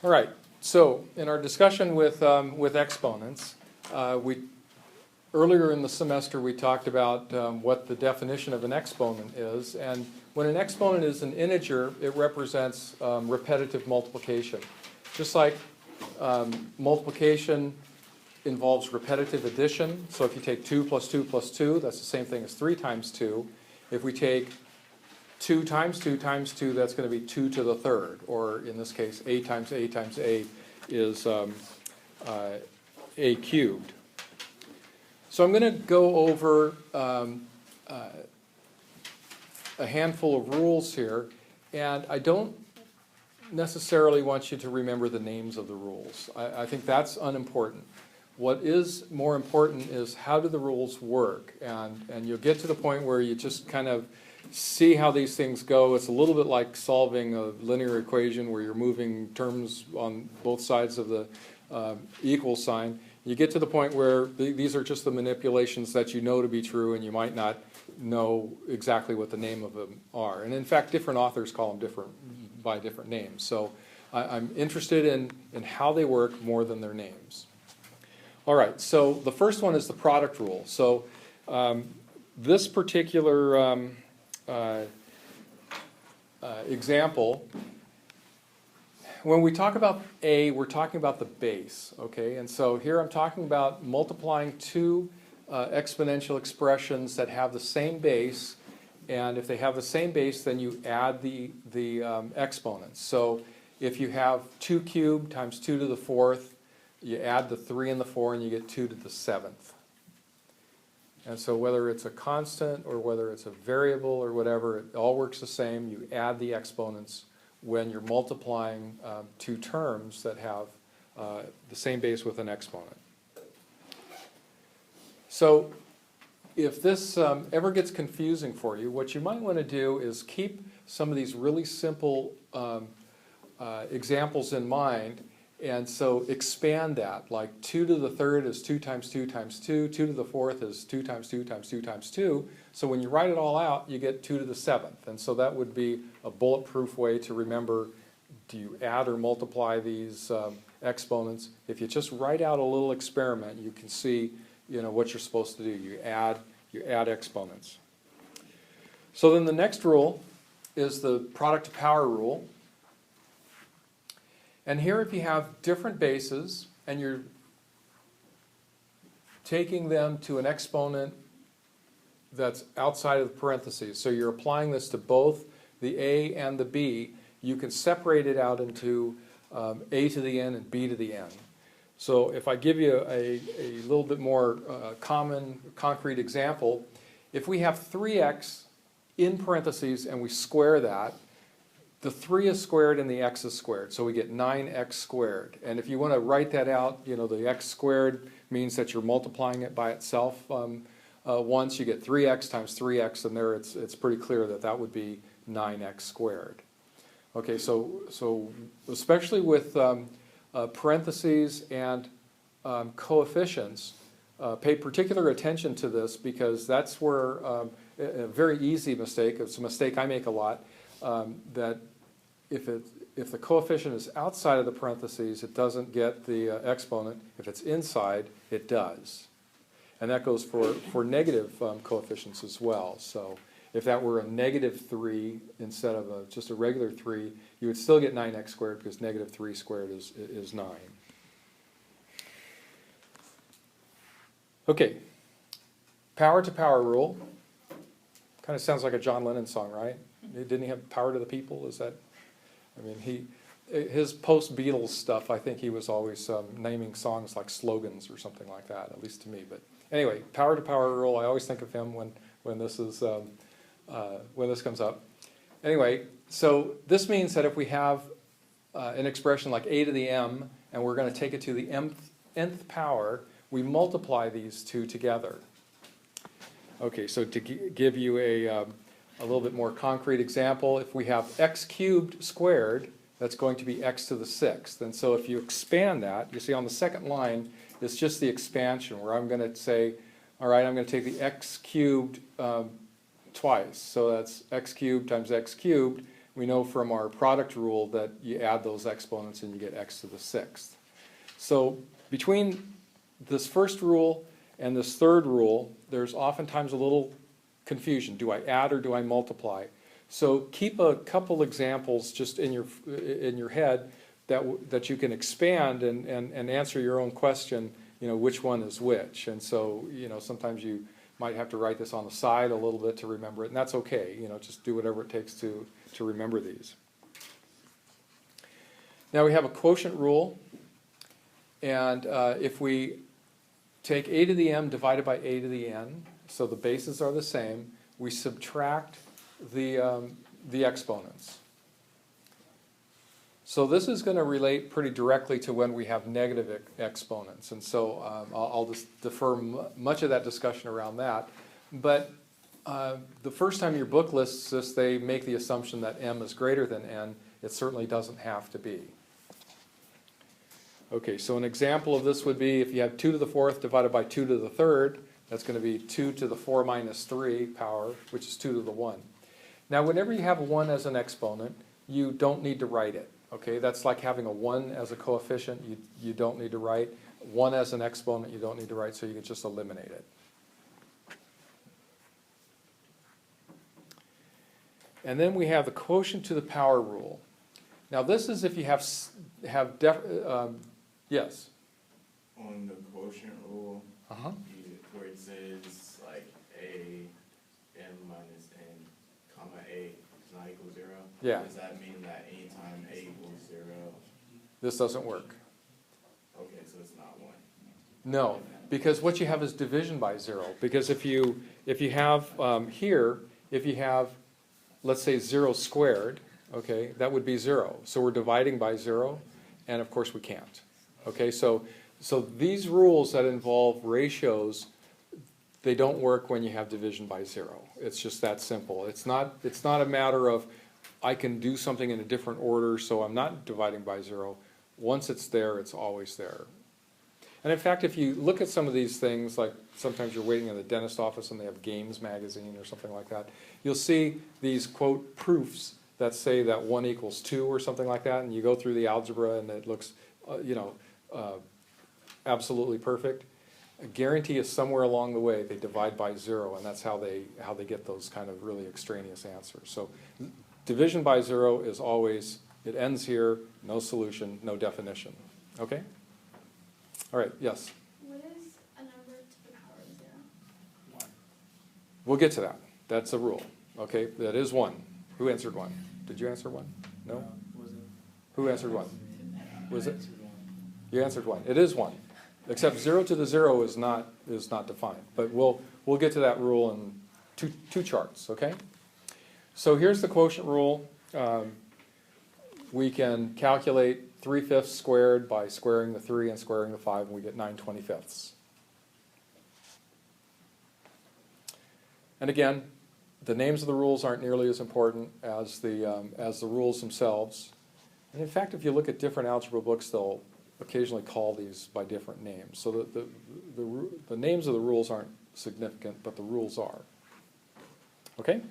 All right, so in our discussion with exponents, earlier in the semester we talked about what the definition of an exponent is, and when an exponent is an integer, it represents repetitive multiplication. Just like multiplication involves repetitive addition, so if you take 2 plus 2 plus 2, that's the same thing as 3 times 2. If we take 2 times 2 times 2, that's going to be 2 to the third, or in this case, a times a times a is a cubed. So I'm going to go over a handful of rules here, and I don't necessarily want you to remember the names of the rules. I think that's unimportant. What is more important is how do the rules work, and you'll get to the point where you just kind of see how these things go. It's a little bit like solving a linear equation where you're moving terms on both sides of the equal sign. You get to the point where these are just the manipulations that you know to be true, and you might not know exactly what the name of them are. And in fact, different authors call them by different names. So I'm interested in how they work more than their names. All right, so the first one is the product rule. So this particular example, when we talk about a, we're talking about the base, okay? And so here I'm talking about multiplying two exponential expressions that have the same base, and if they have the same base, then you add the exponents. So if you have 2 cubed times 2 to the 4th, you add the 3 and the 4, and you get 2 to the 7th. And so whether it's a constant or whether it's a variable or whatever, it all works the same. You add the exponents when you're multiplying two terms that have the same base with an exponent. So if this ever gets confusing for you, what you might want to do is keep some of these really simple examples in mind, and so expand that, like 2 to the 3rd is 2 times 2 times 2, 2 to the 4th is 2 times 2 times 2 times 2, so when you write it all out, you get 2 to the 7th, and so that would be a bulletproof way to remember, do you add or multiply these exponents? If you just write out a little experiment, you can see what you're supposed to do. You add exponents. So then the next rule is the product to power rule. And here if you have different bases and you're taking them to an exponent that's outside of the parentheses, so you're applying this to both the a and the b, you can separate it out into a to the n and b to the n. So if I give you a little bit more concrete example, if we have 3x in parentheses and we square that, the 3 is squared and the x is squared, so we get 9x squared. And if you want to write that out, the x squared means that you're multiplying it by itself once. You get 3x times 3x, and there it's pretty clear that that would be 9x squared. Okay, so especially with parentheses and coefficients, pay particular attention to this, because that's where a very easy mistake, it's a mistake I make a lot, that if the coefficient is outside of the parentheses, it doesn't get the exponent. If it's inside, it does. And that goes for negative coefficients as well. So if that were a negative 3 instead of just a regular 3, you would still get 9x squared, because negative 3 squared is 9. Okay, power to power rule. Kind of sounds like a John Lennon song, right? Didn't he have power to the people? Is that? I mean, his post-Beatles stuff, I think he was always naming songs like slogans or something like that, at least to me. But anyway, power to power rule. I always think of him when this is when this comes up. Anyway, so this means that if we have an expression like a to the m, and we're going to take it to the nth power, we multiply these two together. Okay, so to give you a little bit more concrete example, if we have x cubed squared, that's going to be x to the 6th. And so if you expand that, you see on the second line, it's just the expansion, where I'm going to say, all right, I'm going to take the x cubed twice. So that's x cubed times x cubed, we know from our product rule that you add those exponents and you get x to the 6th. So between this first rule and this third rule, there's oftentimes a little confusion. Do I add or do I multiply? So keep a couple examples just in your head that you can expand and answer your own question, which one is which. And so, sometimes you might have to write this on the side a little bit to remember it, and that's okay. Just do whatever it takes to remember these. Now we have a quotient rule, and if we take a to the m divided by a to the n, so the bases are the same, we subtract the exponents. So this is going to relate pretty directly to when we have negative exponents, and so I'll just defer much of that discussion around that. But the first time your book lists this, they make the assumption that m is greater than n. It certainly doesn't have to be. Okay, so an example of this would be if you have 2 to the 4th divided by 2 to the 3rd, that's going to be 2 to the 4 minus 3 power, which is 2 to the 1. Now, whenever you have 1 as an exponent, you don't need to write it. Okay, that's like having a 1 as a coefficient, you don't need to write. 1 as an exponent, you don't need to write, so you can just eliminate it. And then we have the quotient to the power rule. Now this is if you yes? On the quotient rule, where it says like a m minus n comma a is not equal to 0, Yeah. does that mean that anytime a equals 0? This doesn't work. Okay, so it's not 1. No, because what you have is division by 0. Because if you have here, if you have, let's say 0 squared, okay, that would be 0. So we're dividing by 0, and of course we can't. Okay, so these rules that involve ratios, they don't work when you have division by 0. It's just that simple. It's not a matter of I can do something in a different order, so I'm not dividing by 0. Once it's there, it's always there. And in fact, if you look at some of these things, like sometimes you're waiting in the dentist office and they have Games magazine or something like that, you'll see these, quote, proofs that say that 1 equals 2 or something like that, and you go through the algebra and it looks, absolutely perfect. I guarantee you somewhere along the way they divide by 0, and that's how they get those kind of really extraneous answers. So division by 0 is always, it ends here, no solution, no definition. Okay? All right, yes? What is a number to the power of 0? 1. We'll get to that. That's a rule. Okay, that is 1. Who answered 1? Did you answer 1? No? Who answered 1? Was it? You answered 1. It is 1. Except 0 to the 0 is not defined. But we'll get to that rule in two charts, okay? So here's the quotient rule. We can calculate 3/5 squared by squaring the 3 and squaring the 5, and we get 9/25. And again, the names of the rules aren't nearly as important as the rules themselves. And in fact, if you look at different algebra books, they'll occasionally call these by different names. So the names of the rules aren't significant, but the rules are. Okay?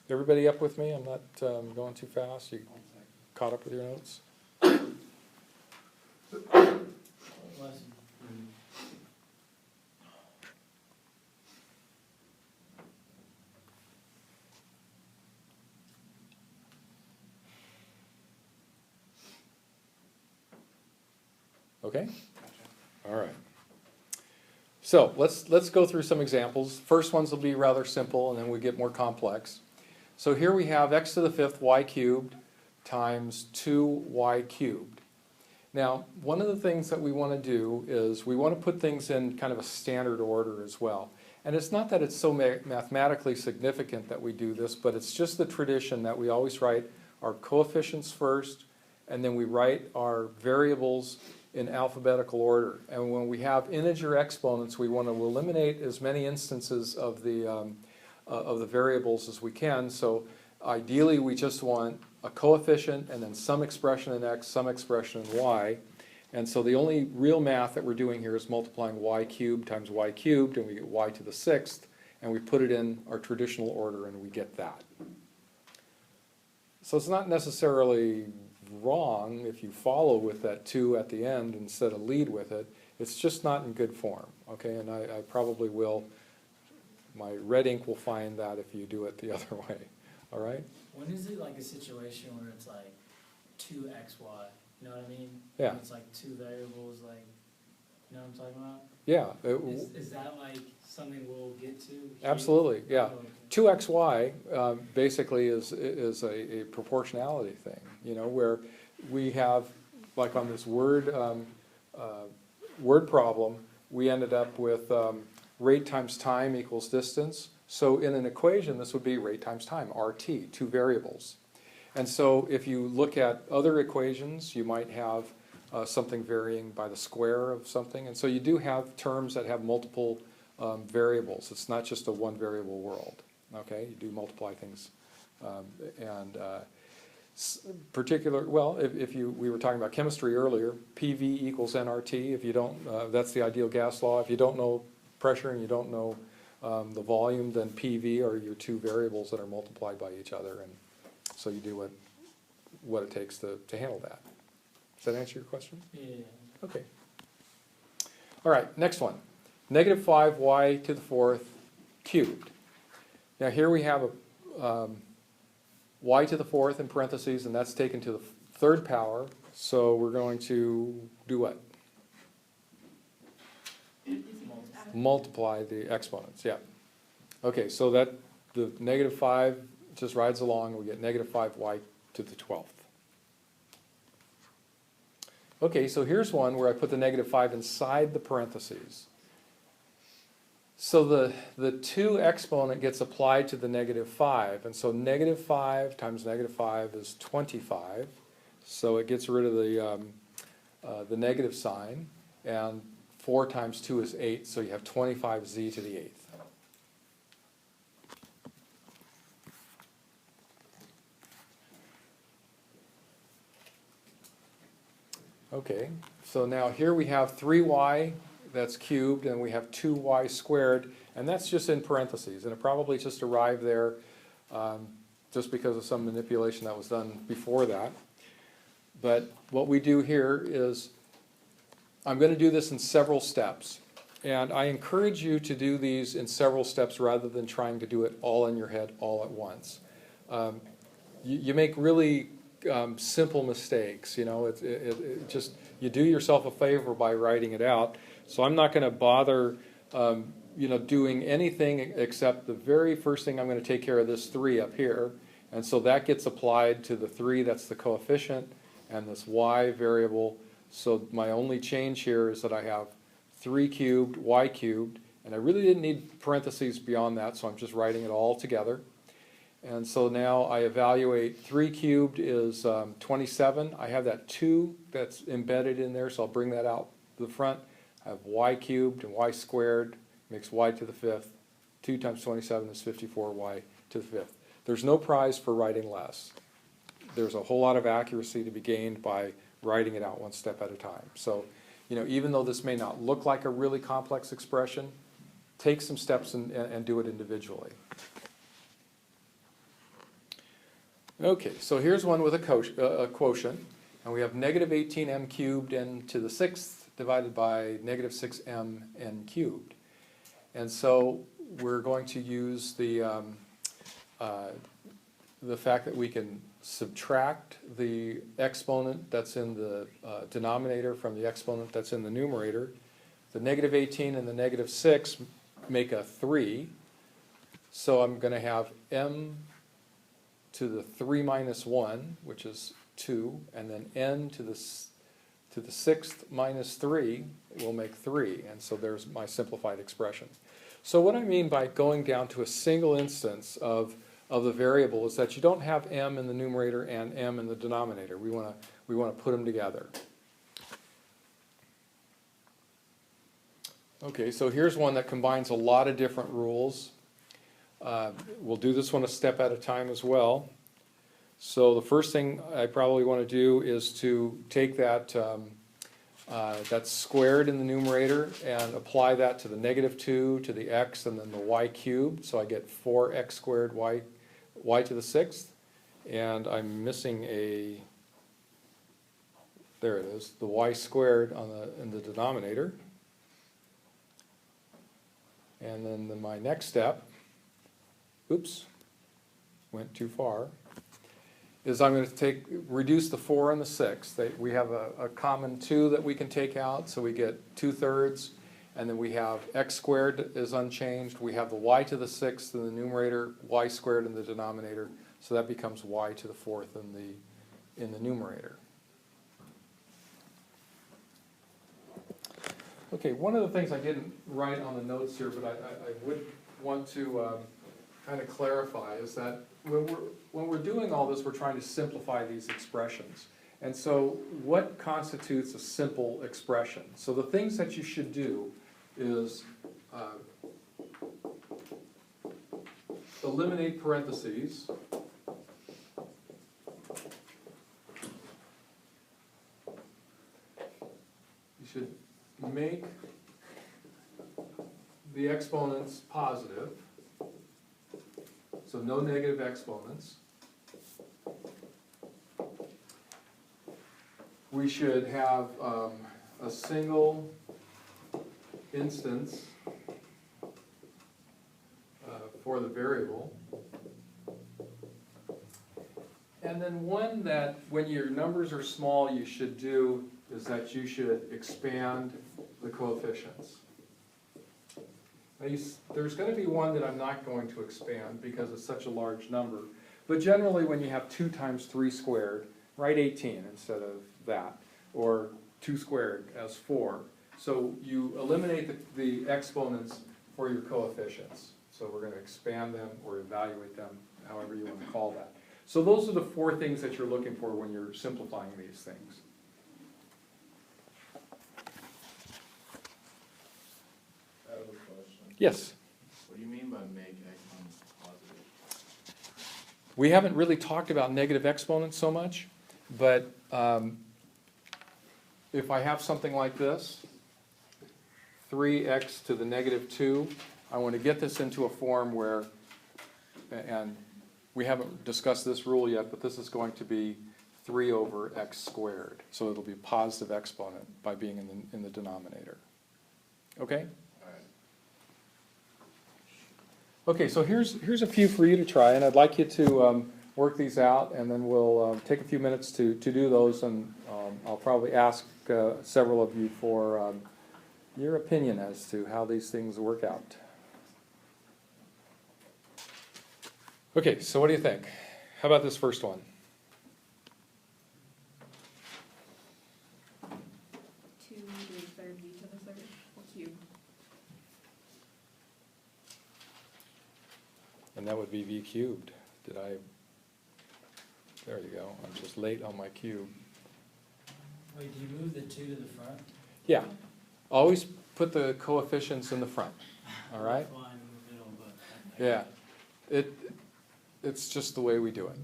Everybody up with me? I'm not going too fast. You caught up with your notes? Okay? All right. So let's go through some examples. First ones will be rather simple, and then we get more complex. So here we have x to the 5th y cubed times 2y cubed. Now, one of the things that we want to do is we want to put things in kind of a standard order as well. And it's not that it's so mathematically significant that we do this, but it's just the tradition that we always write our coefficients first, and then we write our variables in alphabetical order. And when we have integer exponents, we want to eliminate as many instances of the variables as we can. So ideally, we just want a coefficient and then some expression in x, some expression in y. And so the only real math that we're doing here is multiplying y cubed times y cubed, and we get y to the 6th, and we put it in our traditional order, and we get that. So it's not necessarily wrong if you follow with that 2 at the end instead of lead with it. It's just not in good form, okay? And I probably will, my red ink will find that if you do it the other way, all right? When is it like a situation where it's like 2xy, you know what I mean? Yeah. When it's like two variables, like, you know what I'm talking about? Yeah, Is that like something we'll get to? here? absolutely, yeah. Oh, okay. 2xy basically is a proportionality thing, you know, where we have, like on this word problem, we ended up with rate times time equals distance. So in an equation, this would be rate times time, RT, two variables. And so if you look at other equations, you might have something varying by the square of something. And so you do have terms that have multiple variables. It's not just a one variable world, okay? You do multiply things. We were talking about chemistry earlier, PV equals nRT. If you don't, that's the ideal gas law. If you don't know pressure and you don't know the volume, then PV are your two variables that are multiplied by each other. And so you do what it takes to handle that. Does that answer your question? Yeah. Okay. All right, next one. Negative 5y to the fourth cubed. Now here we have a y to the fourth in parentheses, and that's taken to the third power. So we're going to do what? Multiply the exponents, yeah. Okay, so that the negative 5 just rides along, we get negative 5y to the 12th. Okay, so here's one where I put the negative 5 inside the parentheses. So the 2 exponent gets applied to the negative 5, and so negative 5 times negative 5 is 25. So it gets rid of the negative sign, and 4 times 2 is 8, so you have 25z to the 8th. Okay, so now here we have 3y that's cubed, and we have 2y squared, and that's just in parentheses, and it probably just arrived there just because of some manipulation that was done before that. But what we do here is, I'm going to do this in several steps, and I encourage you to do these in several steps rather than trying to do it all in your head all at once. You make really simple mistakes, you know, it just, you do yourself a favor by writing it out. So I'm not going to bother, doing anything except the very first thing I'm going to take care of this 3 up here. And so that gets applied to the 3, that's the coefficient, and this y variable. So my only change here is that I have 3 cubed, y cubed, and I really didn't need parentheses beyond that, so I'm just writing it all together. And so now I evaluate 3 cubed is 27. I have that 2 that's embedded in there, so I'll bring that out to the front. I have y cubed and y squared makes y to the 5th. 2 times 27 is 54y to the 5th. There's no prize for writing less. There's a whole lot of accuracy to be gained by writing it out one step at a time. So, even though this may not look like a really complex expression, take some steps and do it individually. Okay, so here's one with a quotient, and we have negative 18m cubed n to the 6th divided by negative 6m n cubed. And so we're going to use the fact that we can subtract the exponent that's in the denominator from the exponent that's in the numerator. The negative 18 and the negative 6 make a 3, so I'm going to have m to the 3 minus 1, which is 2, and then n to the 6th minus 3 will make 3, and so there's my simplified expression. So what I mean by going down to a single instance of the variable is that you don't have m in the numerator and m in the denominator. We want to put them together. Okay, so here's one that combines a lot of different rules. We'll do this one a step at a time as well. So the first thing I probably want to do is to take that that's squared in the numerator and apply that to the negative 2, to the x, and then the y cubed. So I get 4x squared y to the 6th. And I'm missing a, there it is, the y squared on in the denominator. And then my next step, oops, went too far, is I'm going to reduce the 4 and the 6. We have a common 2 that we can take out, so we get 2/3. And then we have x squared is unchanged. We have the y to the 6th in the numerator, y squared in the denominator. So that becomes y to the 4th in the numerator. Okay, one of the things I didn't write on the notes here, but I would want to kind of clarify is that when we're doing all this, we're trying to simplify these expressions. And so what constitutes a simple expression? So the things that you should do is eliminate parentheses. You should make the exponents positive, so no negative exponents. We should have a single instance for the variable. And then one that, when your numbers are small, you should do is that you should expand the coefficients. Now there's going to be one that I'm not going to expand because it's such a large number. But generally when you have 2 times 3 squared, write 18 instead of that. Or 2 squared as 4. So you eliminate the exponents for your coefficients. So we're going to expand them or evaluate them, however you want to call that. So those are the 4 things that you're looking for when you're simplifying these things. I have a question. Yes? What do you mean by make exponents positive? We haven't really talked about negative exponents so much, but if I have something like this, 3x to the negative 2, I want to get this into a form where, and we haven't discussed this rule yet, but this is going to be 3 over x squared. So it'll be a positive exponent by being in the denominator. Okay? All right. Okay, so here's a few for you to try, and I'd like you to work these out, and then we'll take a few minutes to do those, and I'll probably ask several of you for your opinion as to how these things work out. Okay, so what do you think? How about this first one? 2 to the third, v to the third, cube. And that would be v cubed. There you go. I'm just late on my cube. Wait, do you move the 2 to the front? Yeah, always put the coefficients in the front, all right? Line in the middle, but Yeah, it's just the way we do it.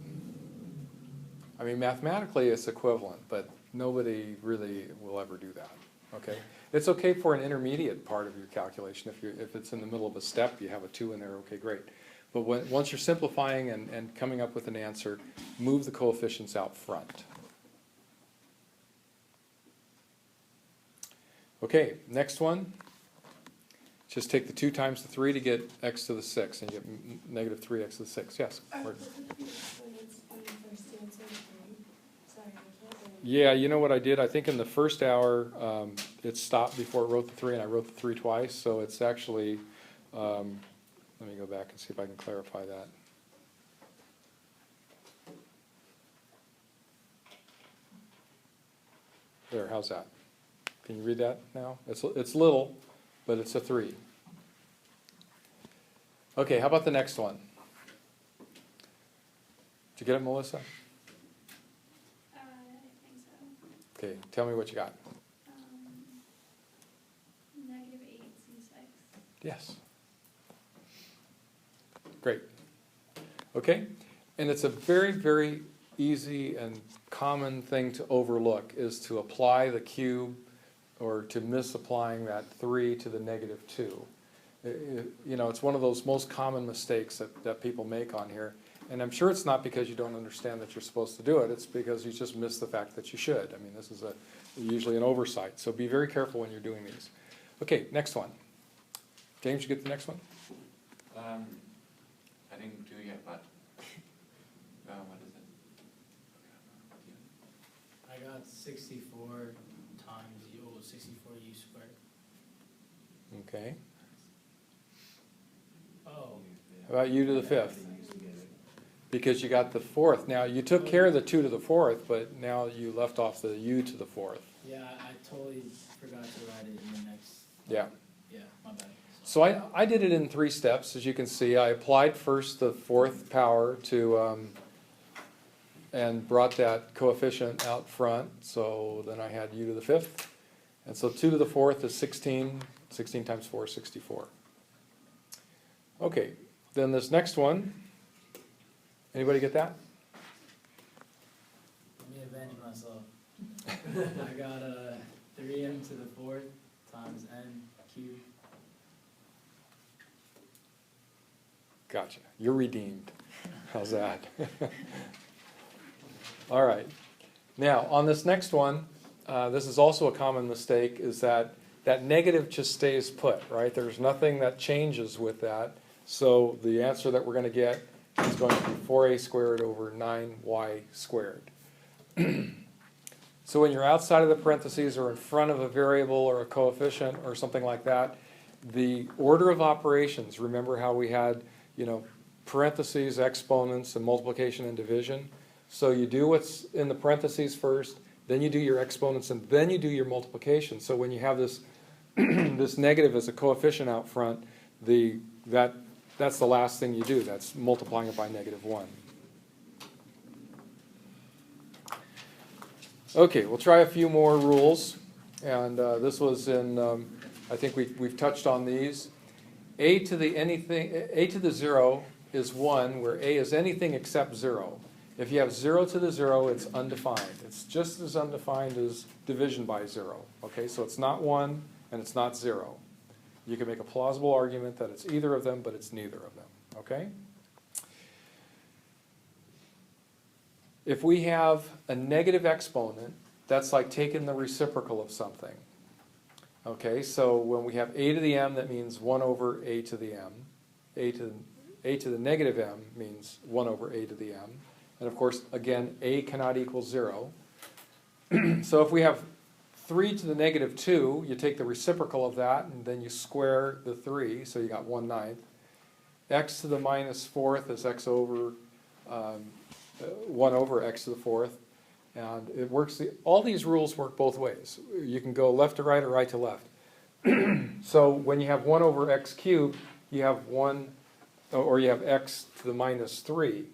I mean, mathematically it's equivalent, but nobody really will ever do that, okay? It's okay for an intermediate part of your calculation. If it's in the middle of a step, you have a 2 in there, okay, great. But once you're simplifying and coming up with an answer, move the coefficients out front. Okay, next one. Just take the 2 times the 3 to get x to the 6, and you get negative 3x to the 6. Yes? Martin? Yeah, you know what I did? I think in the first hour, it stopped before it wrote the 3, and I wrote the 3 twice, so it's actually, let me go back and see if I can clarify that. There, how's that? Can you read that now? It's little, but it's a 3. Okay, how about the next one? Did you get it, Melissa? I think so. Okay, tell me what you got. Negative 8c6. Yes. Great. Okay, and it's a very, very easy and common thing to overlook is to apply the cube or to misapplying that 3 to the negative 2. You know, it's one of those most common mistakes that people make on here. And I'm sure it's not because you don't understand that you're supposed to do it, it's because you just missed the fact that you should. I mean, this is usually an oversight, so be very careful when you're doing these. Okay, next one. James, you get the next one? I didn't do it yet, but what is it? I got 64 times u, 64 u squared. Okay. Oh, How about u to the fifth? Because you got the fourth. Now, you took care of the 2 to the fourth, but now you left off the u to the fourth. yeah, I totally forgot to write it in the next. Yeah. Yeah, my bad. So I did it in 3 steps, as you can see. I applied first the fourth power to, and brought that coefficient out front. So then I had u to the fifth. And so 2 to the fourth is 16. 16 times 4 is 64. Okay, then this next one. Anybody get that? Let me avenge myself. I got 3m to the fourth times n cubed. Gotcha. You're redeemed. How's that? All right. Now, on this next one, this is also a common mistake, is that negative just stays put, right? There's nothing that changes with that. So the answer that we're going to get is going to be 4a squared over 9y squared. So when you're outside of the parentheses or in front of a variable or a coefficient or something like that, the order of operations, remember how we had, parentheses, exponents, and multiplication and division? So you do what's in the parentheses first, then you do your exponents, and then you do your multiplication. So when you have this this negative as a coefficient out front, that's the last thing you do. That's multiplying it by -1. Okay, we'll try a few more rules. And this was in, I think we've touched on these. A to the 0 is 1, where a is anything except 0. If you have 0 to the 0, it's undefined. It's just as undefined as division by 0. Okay, so it's not 1 and it's not 0. You can make a plausible argument that it's either of them, but it's neither of them. Okay? If we have a negative exponent, that's like taking the reciprocal of something. Okay, so when we have a to the m, that means 1 over a to the m. A to the negative m means 1 over a to the m. And of course, again, a cannot equal 0. So if we have 3 to the -2, you take the reciprocal of that, and then you square the 3, so you got 1/9. X to the -4th is x over 1 over x to the 4th. And it works, all these rules work both ways. You can go left to right or right to left. So when you have 1 over x cubed, you have you have x to the -3.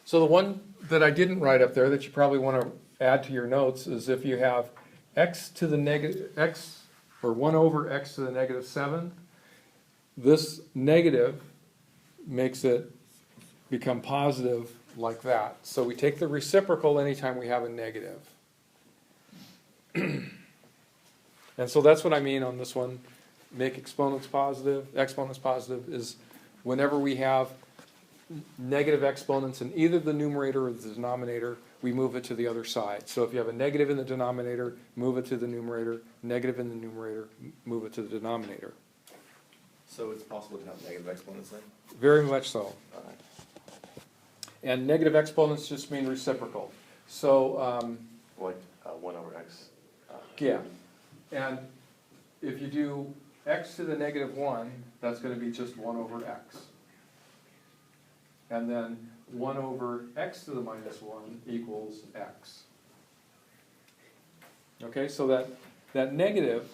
So the one that I didn't write up there that you probably want to add to your notes is if you have x to the x, or 1 over x to the -7, this negative makes it become positive like that. So we take the reciprocal anytime we have a negative. And so that's what I mean on this one. Make exponents positive is whenever we have negative exponents in either the numerator or the denominator, we move it to the other side. So if you have a negative in the denominator, move it to the numerator. Negative in the numerator, move it to the denominator. So it's possible to have negative exponents then? Very much so. All right. And negative exponents just mean reciprocal. So, Like 1 over x. yeah. And if you do x to the -1, that's going to be just 1 over x. And then 1 over x to the -1 equals x. Okay, so that negative,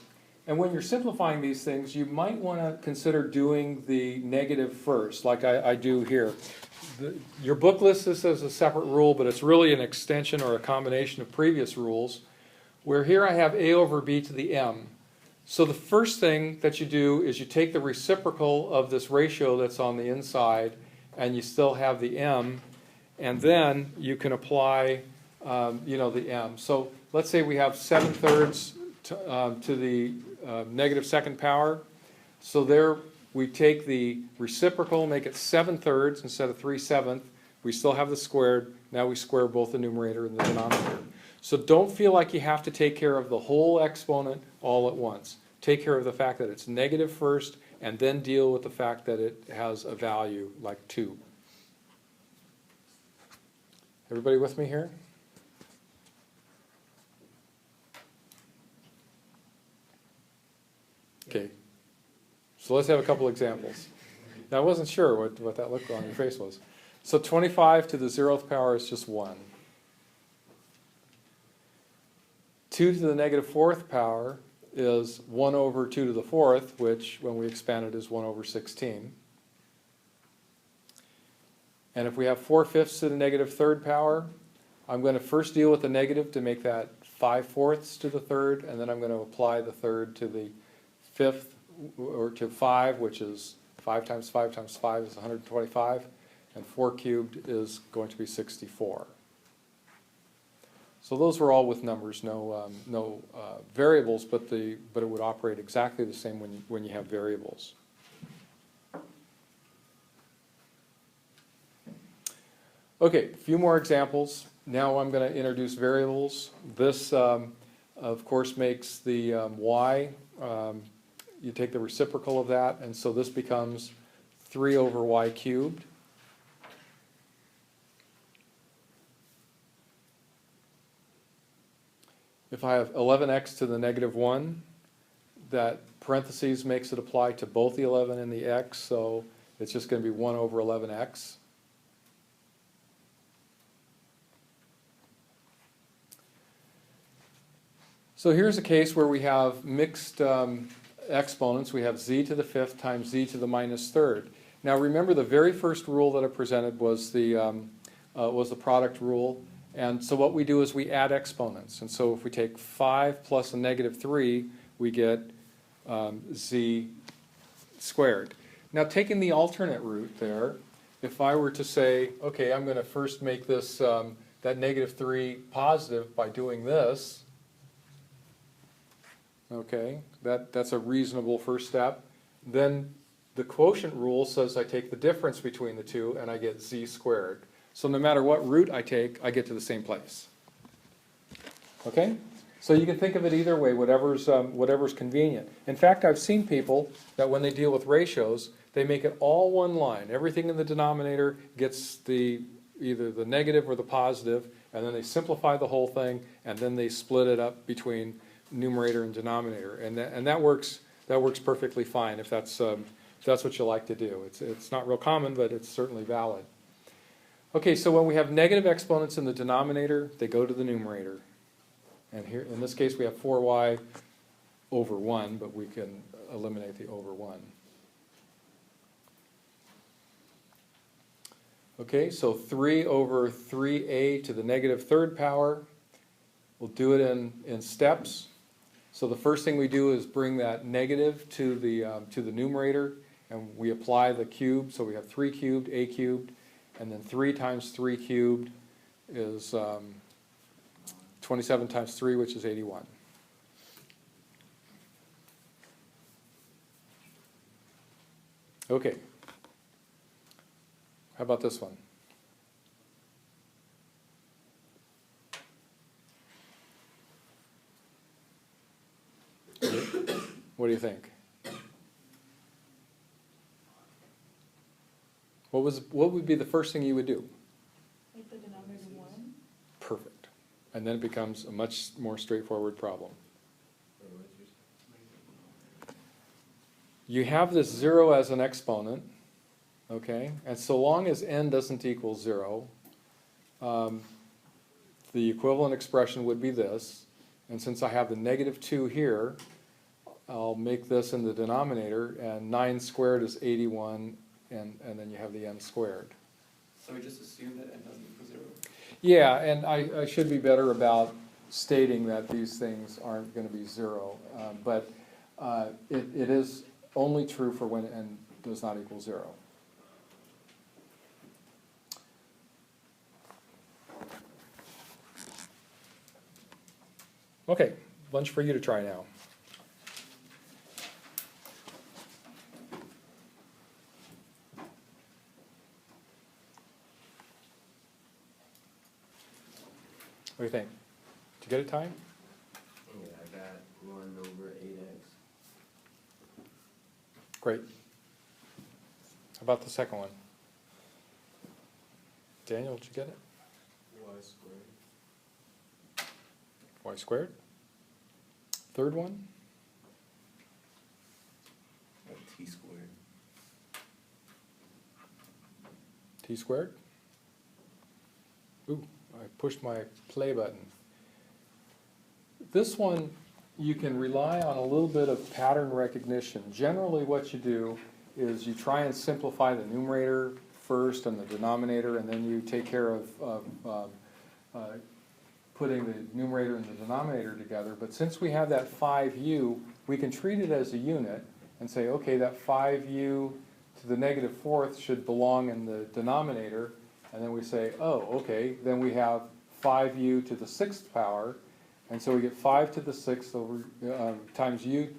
and when you're simplifying these things, you might want to consider doing the negative first, like I do here. Your book lists this as a separate rule, but it's really an extension or a combination of previous rules, where here I have a over b to the m. So the first thing that you do is you take the reciprocal of this ratio that's on the inside, and you still have the m, and then you can apply, the m. So let's say we have 7/3 to the -2nd power. So there, we take the reciprocal, make it 7/3 instead of 3/7. We still have the squared. Now we square both the numerator and the denominator. So don't feel like you have to take care of the whole exponent all at once. Take care of the fact that it's negative first, and then deal with the fact that it has a value like 2. Everybody with me here? Okay. So let's have a couple examples. Now I wasn't sure what that look on your face was. So 25 to the 0th power is just 1. 2 to the negative 4th power is 1 over 2 to the 4th, which when we expand it is 1 over 16. And if we have 4/5 to the negative 3rd power, I'm going to first deal with the negative to make that 5/4 to the 3rd, and then I'm going to apply the 3rd to the 5th, or to 5, which is 5 times 5 times 5 is 125, and 4 cubed is going to be 64. So those were all with numbers, no variables, but it would operate exactly the same when you have variables. Okay, a few more examples. Now I'm going to introduce variables. This, of course, makes the y, you take the reciprocal of that, and so this becomes 3 over y cubed. If I have 11x to the negative 1, that parentheses makes it apply to both the 11 and the x, so it's just going to be 1 over 11x. So here's a case where we have mixed exponents. We have z to the 5th times z to the minus 3rd. Now remember, the very first rule that I presented was the product rule. And so what we do is we add exponents. And so if we take 5 plus a negative 3, we get z squared. Now taking the alternate root there, if I were to say, okay, I'm going to first make this, that negative 3 positive by doing this, okay, that's a reasonable first step. Then the quotient rule says I take the difference between the two and I get z squared. So no matter what root I take, I get to the same place. Okay? So you can think of it either way, whatever's convenient. In fact, I've seen people that when they deal with ratios, they make it all one line. Everything in the denominator gets either the negative or the positive, and then they simplify the whole thing, and then they split it up between numerator and denominator. And that works perfectly fine if that's what you like to do. It's not real common, but it's certainly valid. Okay, so when we have negative exponents in the denominator, they go to the numerator. And here, in this case, we have 4y over 1, but we can eliminate the over 1. Okay, so 3 over 3a to the negative 3rd power. We'll do it in steps. So the first thing we do is bring that negative to the numerator, and we apply the cube. So we have 3 cubed, a cubed. And then 3 times 3 cubed is 27 times 3, which is 81. Okay. How about this one? What do you think? What would be the first thing you would do? Make the denominator 1. Perfect. And then it becomes a much more straightforward problem. You have this 0 as an exponent, okay? And so long as n doesn't equal 0, the equivalent expression would be this. And since I have the negative 2 here, I'll make this in the denominator, and 9 squared is 81, and then you have the n squared. So we just assume that n doesn't equal 0? Yeah, and I should be better about stating that these things aren't going to be 0. But it is only true for when n does not equal 0. Okay, bunch for you to try now. do you think? Did you get it, Ty? Yeah, I got 1 over 8x. Great. How about the second one? Daniel, did you get it? Y squared. Y squared. Third one? T squared. T squared. Ooh, I pushed my play button. This one, you can rely on a little bit of pattern recognition. Generally what you do is you try and simplify the numerator first and the denominator, and then you take care of putting the numerator and the denominator together. But since we have that 5u, we can treat it as a unit and say, okay, that 5u to the negative fourth should belong in the denominator. And then we say, oh, okay, then we have 5u to the sixth power. And so we get 5 to the sixth over times u,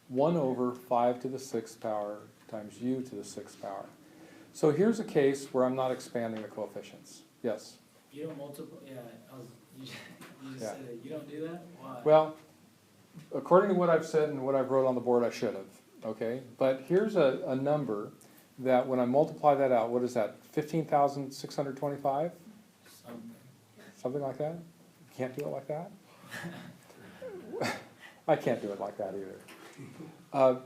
1 over 5 to the sixth power times u to the sixth power. So here's a case where I'm not expanding the coefficients. Yes? You don't multiply, yeah, you just Yeah. said it, you don't do that? Why? Well, according to what I've said and what I've wrote on the board, I should have, okay? But here's a number that when I multiply that out, what is that, 15,625? Something. Something like that? You can't do it like that? I can't do it like that either.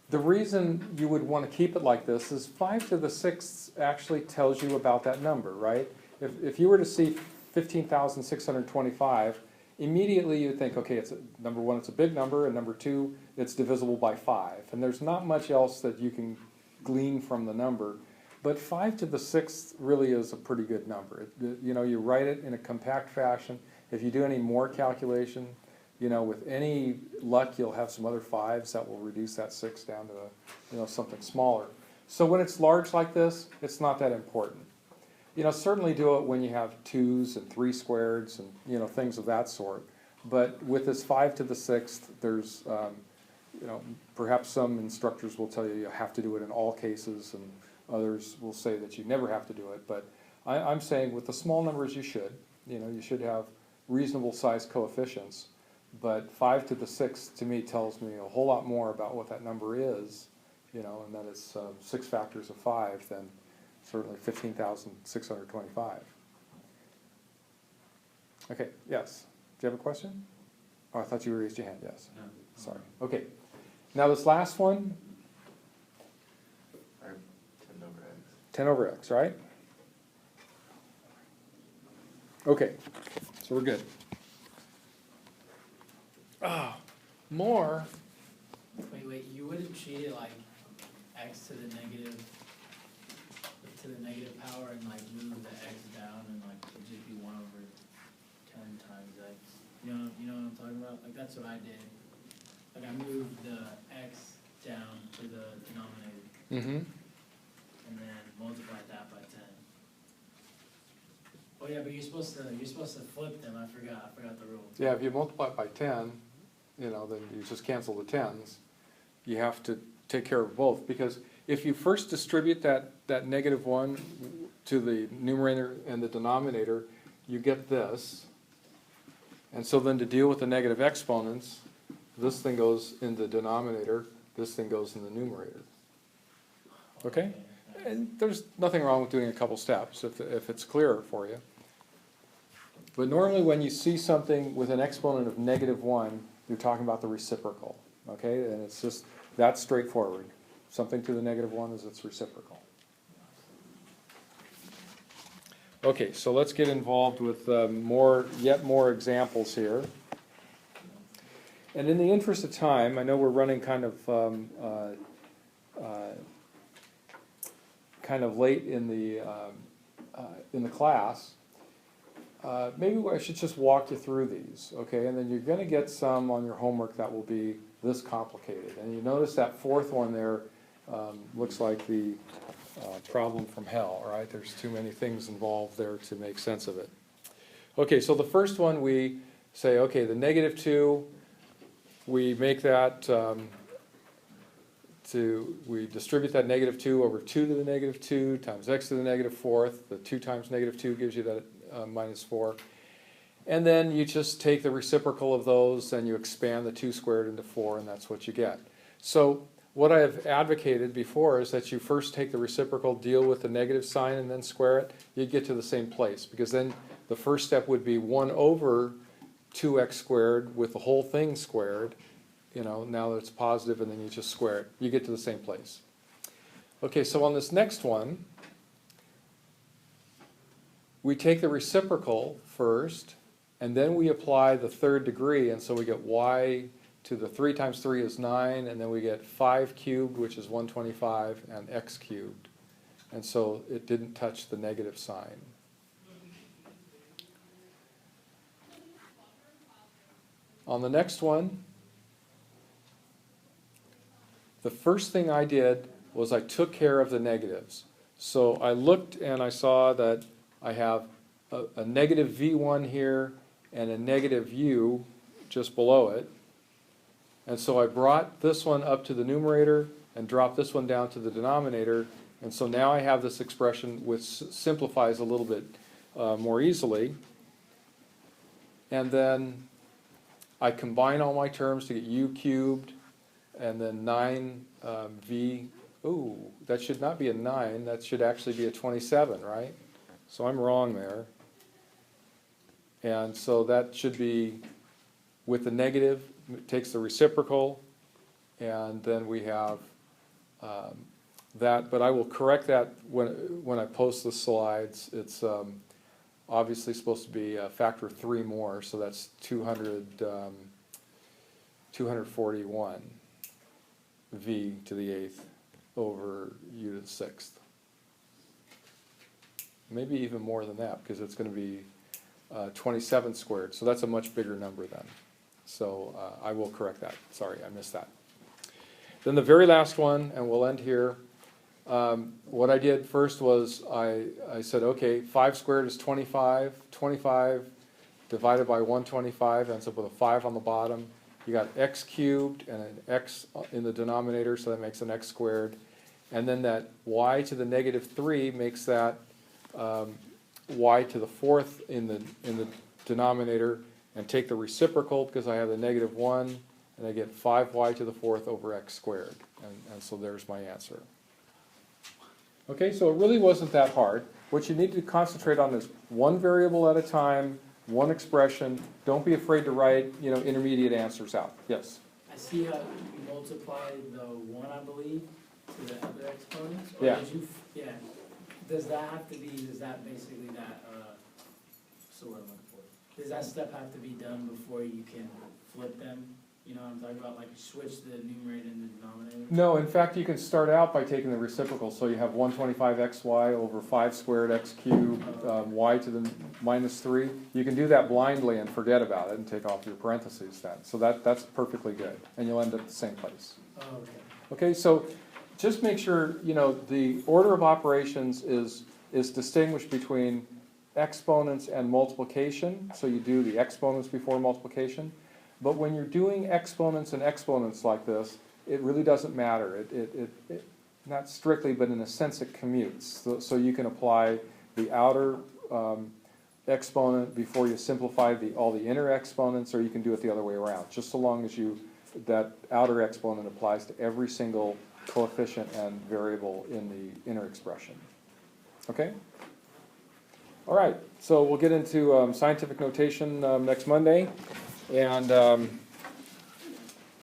The reason you would want to keep it like this is 5 to the sixth actually tells you about that number, right? If you were to see 15,625, immediately you'd think, okay, number one, it's a big number, and number two, it's divisible by 5. And there's not much else that you can glean from the number. But 5 to the sixth really is a pretty good number. You know, you write it in a compact fashion. If you do any more calculation, you know, with any luck, you'll have some other 5s that will reduce that 6 down to something smaller. So when it's large like this, it's not that important. You know, certainly do it when you have 2s and 3 squareds and, things of that sort. But with this 5 to the sixth, there's, perhaps some instructors will tell you you have to do it in all cases, and others will say that you never have to do it. But I'm saying with the small numbers you should. You should have reasonable sized coefficients. But 5 to the sixth to me tells me a whole lot more about what that number is, and that it's 6 factors of 5 than certainly 15,625. Okay, yes. Do you have a question? Oh, I thought you raised your hand, yes. No. Sorry. Okay. Now this last one, Or 10 over x. 10 over x, right? Okay, so we're good. More. Wait, you wouldn't treat it like x to the negative power and like move the x down and like it'd just be 1 over 10 times x. You know what I'm talking about? Like that's what I did. Like I moved the x down to the denominator Mm-hmm. and then multiplied that by 10. Oh yeah, but you're supposed to flip them. I forgot the rule. Yeah, if you multiply it by 10, then you just cancel the 10s. You have to take care of both, because if you first distribute that -1 to the numerator and the denominator, you get this. And so then to deal with the negative exponents, this thing goes in the denominator, this thing goes in the numerator. Okay? And there's nothing wrong with doing a couple steps if it's clearer for you. But normally when you see something with an exponent of -1, you're talking about the reciprocal. Okay? And it's just that straightforward. Something to the -1 is its reciprocal. Okay, so let's get involved with yet more examples here. And in the interest of time, I know we're running kind of late in the class. Maybe I should just walk you through these, okay? And then you're going to get some on your homework that will be this complicated. And you notice that fourth one there looks like the problem from hell, right? There's too many things involved there to make sense of it. Okay, so the first one we say, okay, the -2, we make that, we distribute that -2 over 2 to the -2 times x to the -4th. The 2 times -2 gives you that -4. And then you just take the reciprocal of those and you expand the 2 squared into 4, and that's what you get. So what I have advocated before is that you first take the reciprocal, deal with the negative sign, and then square it. You get to the same place, because then the first step would be 1 over 2x squared with the whole thing squared. You know, now that it's positive, and then you just square it. You get to the same place. Okay, so on this next one, we take the reciprocal first, and then we apply the 3rd degree, and so we get y to the 3 times 3 is 9, and then we get 5 cubed, which is 125, and x cubed. And so it didn't touch the negative sign. On the next one, the first thing I did was I took care of the negatives. So I looked and I saw that I have a negative v1 here and a negative u just below it. And so I brought this one up to the numerator and dropped this one down to the denominator. And so now I have this expression which simplifies a little bit more easily. And then I combine all my terms to get u cubed, and then 9v. Ooh, that should not be a 9. That should actually be a 27, right? So I'm wrong there. And so that should be with the negative, it takes the reciprocal, and then we have that. But I will correct that when I post the slides. It's obviously supposed to be a factor of 3 more, so that's 241 v to the 8th over u to the 6th. Maybe even more than that, because it's going to be 27 squared, so that's a much bigger number then. So I will correct that. Sorry, I missed that. Then the very last one, and we'll end here. What I did first was I said, okay, 5 squared is 25. 25 divided by 125 ends up with a 5 on the bottom. You got x cubed and an x in the denominator, so that makes an x squared. And then that y to the negative 3 makes that y to the 4th in the denominator, and take the reciprocal because I have the negative 1, and I get 5y to the 4th over x squared. And so there's my answer. Okay, so it really wasn't that hard. What you need to concentrate on is one variable at a time, one expression. Don't be afraid to write, intermediate answers out. Yes? I see how you multiply the 1, I believe, to the other exponents? Or Yeah. did you, yeah. Does that have to be, is that basically that, so what I'm looking for? Does that step have to be done before you can flip them? You know what I'm talking about, like switch the numerator and the denominator? No, in fact, you can start out by taking the reciprocal. So you have 125xy over 5 squared x cubed, y to the minus 3. You can do that blindly and forget about it and take off your parentheses then. So that's perfectly good. And you'll end up at the same place. Oh, okay. Okay, so just make sure, the order of operations is distinguished between exponents and multiplication. So you do the exponents before multiplication. But when you're doing exponents and exponents like this, it really doesn't matter. It not strictly, but in a sense it commutes. So you can apply the outer exponent before you simplify all the inner exponents, or you can do it the other way around, just so long as that outer exponent applies to every single coefficient and variable in the inner expression. Okay? All right, so we'll get into scientific notation next Monday. And